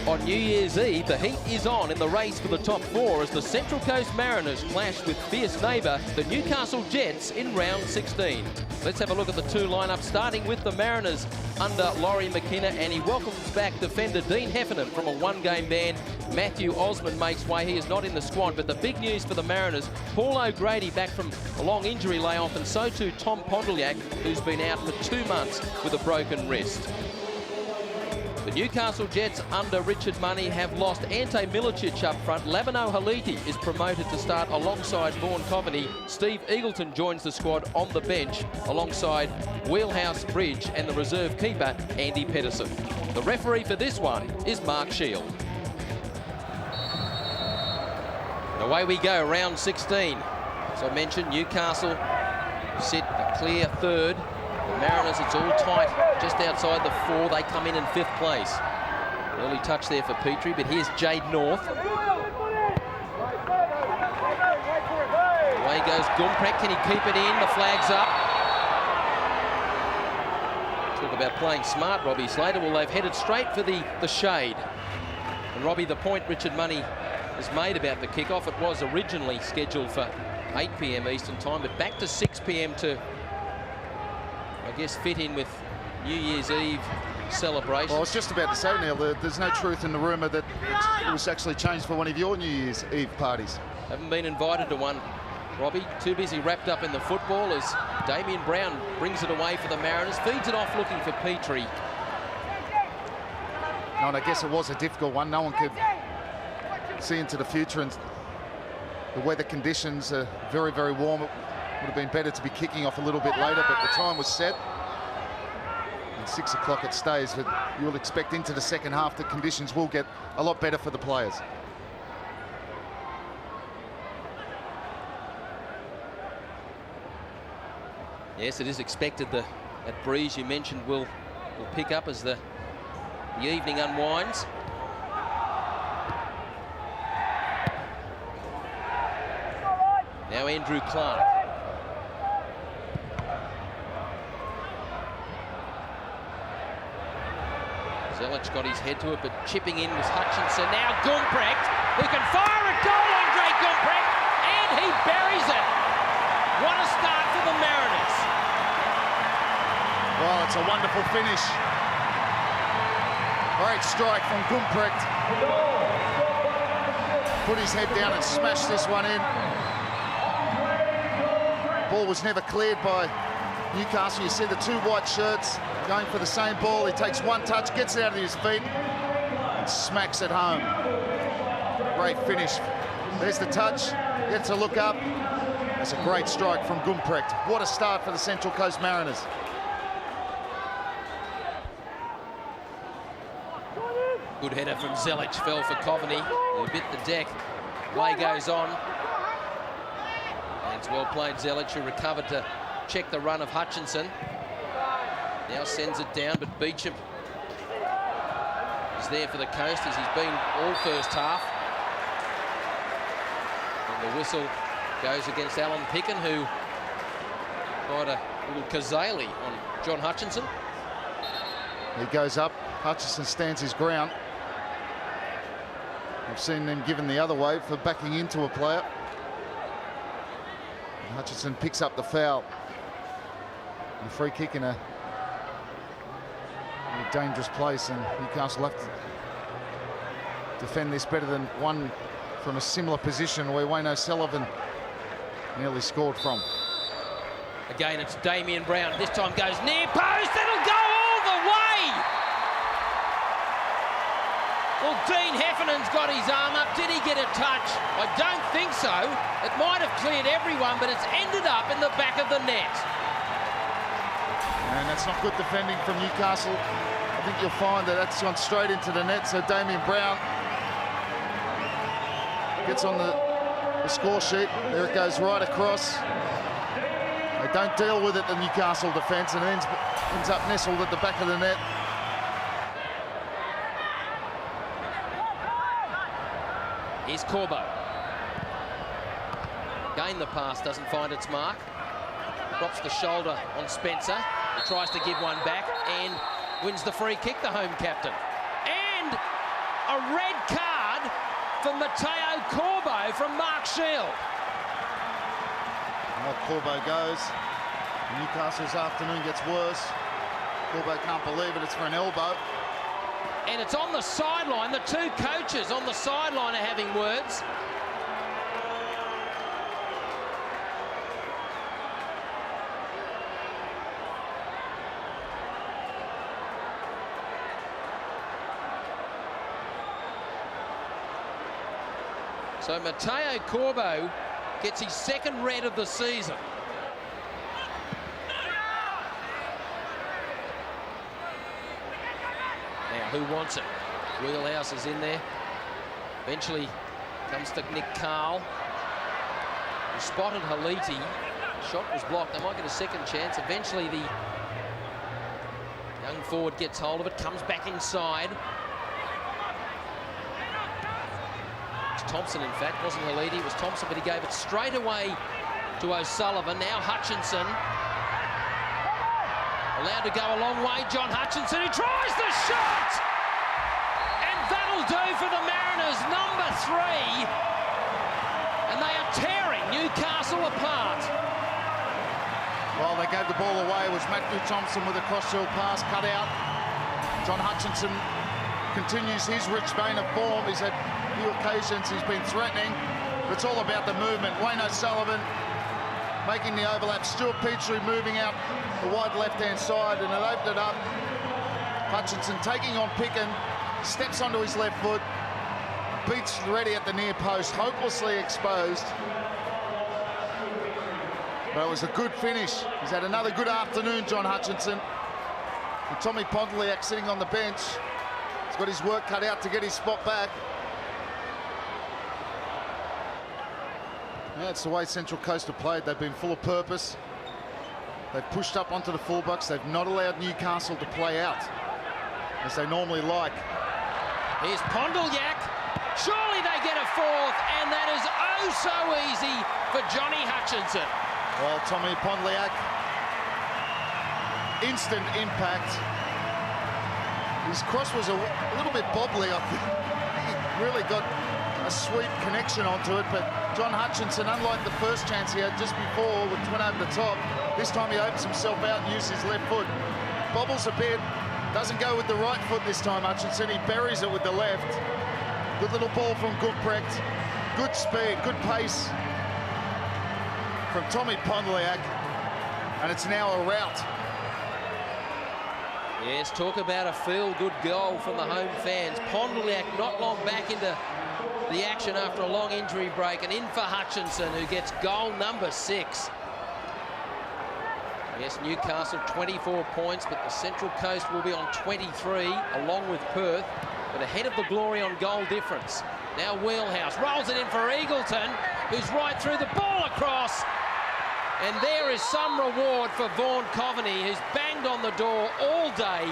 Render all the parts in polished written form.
On New Year's Eve, the heat is on in the race for the top four as the Central Coast Mariners clash with fierce neighbour, the Newcastle Jets, in round 16. Let's have a look at the two lineups, starting with the Mariners under Laurie McKenna, and he welcomes back defender Dean Heffernan from a one-game ban. Matthew Osmond makes way. He is not in the squad, but the big news for the Mariners, Paul O'Grady back from a long injury layoff, and so too Tom Pondoliak, who's been out for 2 months with a broken wrist. The Newcastle Jets under Richard Money have lost Ante Milicic up front. Labino Haliti is promoted to start alongside Vaughan Coveney. Steve Eagleton joins the squad on the bench alongside Wheelhouse Bridge and the reserve keeper Andy Pedersen. The referee for this one is Mark Shield. And away we go, round 16. As I mentioned, Newcastle sit a clear third. The Mariners, it's all tight just outside the 4. They come in 5th place. Early touch there for Petrie, but here's Jade North. Away goes Gumprecht. Can he keep it in? The flag's up. Talk about playing smart, Robbie Slater. Well, they've headed straight for the shade. And Robbie, the point Richard Money has made about the kickoff, it was originally scheduled for 8 p.m. Eastern time, but back to 6 p.m. to, I guess, fit in with New Year's Eve celebrations. Well, I was just about to say, Neil, there's no truth in the rumour that it was actually changed for one of your New Year's Eve parties. Haven't been invited to one, Robbie. Too busy wrapped up in the football as Damien Brown brings it away for the Mariners, feeds it off looking for Petrie. No, and I guess it was a difficult one. No one could see into the future, and the weather conditions are very, very warm. It would have been better to be kicking off a little bit later, but the time was set. And 6 o'clock it stays, but you'll expect into the second half the conditions will get a lot better for the players. Yes, it is expected that breeze you mentioned will pick up as the evening unwinds. Now Andrew Clark. Zelic got his head to it, but chipping in was Hutchinson. Now Gumprecht, who can fire a goal, Andre Gumprecht, and he buries it. What a start for the Mariners. Well, it's a wonderful finish. Great strike from Gumprecht. Put his head down and smashed this one in. Ball was never cleared by Newcastle. You see the 2 white shirts going for the same ball. He takes one touch, gets it out of his feet, and smacks it home. Great finish. There's the touch. Gets a look up. That's a great strike from Gumprecht. What a start for the Central Coast Mariners. Good header from Zelic, fell for Coveney. He bit the deck. Play goes on. And it's well played, Zelic, who recovered to check the run of Hutchinson. Now sends it down, but Beecham is there for the Coast, as he's been all first half. And the whistle goes against Alan Picken, who tried a little Kazali on John Hutchinson. He goes up. Hutchinson stands his ground. We've seen them given the other way for backing into a player. And Hutchinson picks up the foul. And a free kick in a dangerous place, and Newcastle have to defend this better than one from a similar position where Wayne O'Sullivan nearly scored from. Again, it's Damien Brown. This time goes near post. It'll go all the way. Well, Dean Heffernan's got his arm up. Did he get a touch? I don't think so. It might have cleared everyone, but it's ended up in the back of the net. And that's not good defending from Newcastle. I think you'll find that that's gone straight into the net. So Damien Brown gets on the score sheet. There it goes right across. They don't deal with it, the Newcastle defence, and ends up nestled at the back of the net. Here's Corbo. Again, the pass doesn't find its mark. Drops the shoulder on Spencer. He tries to give one back and wins the free kick, the home captain. And a from Matteo Corbo from Mark Shield. Well, Corbo goes. Newcastle's afternoon gets worse. Corbo can't believe it. It's for an elbow. And it's on the sideline. The two coaches on the sideline are having words. So Matteo Corbo gets his second red of the season. Now, who wants it? Wheelhouse is in there. Eventually comes to Nick Carl, who spotted Haliti. Shot was blocked. They might get a second chance. Eventually, the young forward gets hold of it, comes back inside. Thompson, in fact, wasn't Haliti, it was Thompson, but he gave it straight away to O'Sullivan. Now Hutchinson, allowed to go a long way. John Hutchinson, who tries the shot! And that'll do for the Mariners, number 3. And they are tearing Newcastle apart. Well, they gave the ball away. It was Matthew Thompson with a cross-field pass cut out. John Hutchinson continues his rich vein of form. He's had few occasions he's been threatening, but it's all about the movement. Wayne O'Sullivan making the overlap. Stuart Petrie moving out the wide left-hand side, and it opened it up. Hutchinson taking on Picken, steps onto his left foot, beats Reddy at the near post, hopelessly exposed. But it was a good finish. He's had another good afternoon, John Hutchinson. And Tommy Pontelliak sitting on the bench. He's got his work cut out to get his spot back. Yeah, it's the way Central Coast have played. They've been full of purpose. They've pushed up onto the fullbacks. They've not allowed Newcastle to play out as they normally like. Here's Pontelliak. Surely they get a fourth, and that is oh so easy for Johnny Hutchinson. Well, Tommy Pontelliak, instant impact. His cross was a little bit bobbly. I think he really got a sweet connection onto it, but John Hutchinson, unlike the first chance he had just before with twin over the top, this time he opens himself out and uses his left foot. Bobbles a bit, doesn't go with the right foot this time, Hutchinson. He buries it with the left. Good little ball from Gutprecht. Good speed, good pace from Tommy Pontelliak, and it's now a rout. Yes, talk about a feel-good goal from the home fans. Pontelliak not long back into the action after a long injury break, and in for Hutchinson, who gets goal number 6. Yes, Newcastle 24 points, but the Central Coast will be on 23 along with Perth, but ahead of the Glory on goal difference. Now Wheelhouse rolls it in for Eagleton, who's right through the ball across, and there is some reward for Vaughan Coveney, who's banged on the door all day,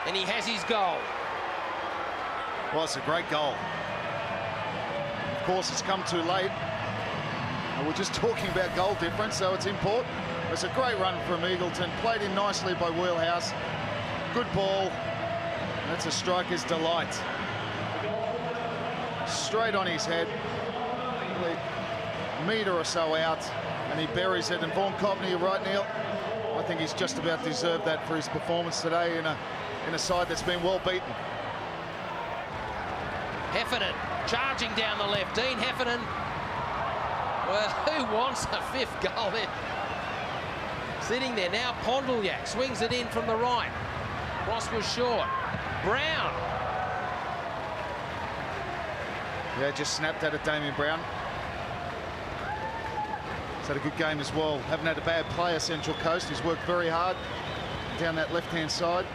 and he has his goal. Well, it's a great goal. Of course, it's come too late. And we're just talking about goal difference, so it's important. It's a great run from Eagleton, played in nicely by Wheelhouse. Good ball. That's a striker's delight. Straight on his head. A metre or so out, and he buries it. And Vaughan Coveney, you're right, Neil. I think he's just about deserved that for his performance today in a side that's been well beaten. Heffernan charging down the left. Dean Heffernan. Well, who wants a 5th goal there? Sitting there now, Pontelliak swings it in from the right. Cross was short. Brown. Yeah, just snapped out of Damien Brown. He's had a good game as well. Haven't had a bad player, Central Coast. He's worked very hard down that left-hand side.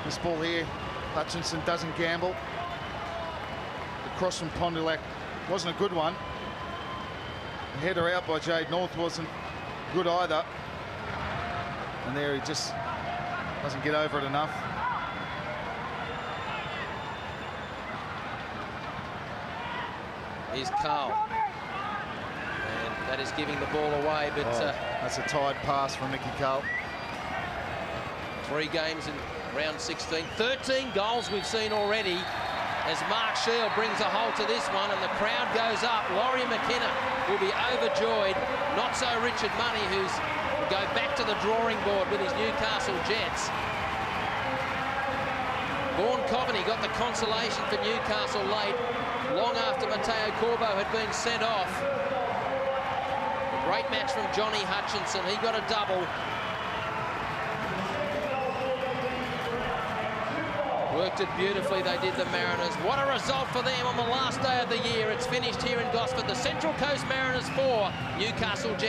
This ball here, Hutchinson doesn't gamble. The cross from Pontelliak wasn't a good one. The header out by Jade North wasn't good either. And there he just doesn't get over it enough. Here's Carl. And that is giving the ball away, but that's a tired pass from Mickey Carl. 3 games in round 16. 13 goals we've seen already. as Mark Shield brings a hold to this one, and the crowd goes up. Laurie McKenna will be overjoyed. Not so Richard Money, who's go back to the drawing board with his Newcastle Jets. Vaughan Coveney got the consolation for Newcastle late, long after Matteo Corbo had been sent off. A great match from Johnny Hutchinson. He got a double. Worked it beautifully, they did, the Mariners. What a result for them on the last day of the year. It's finished here in Gosford. The Central Coast Mariners 4, Newcastle Jets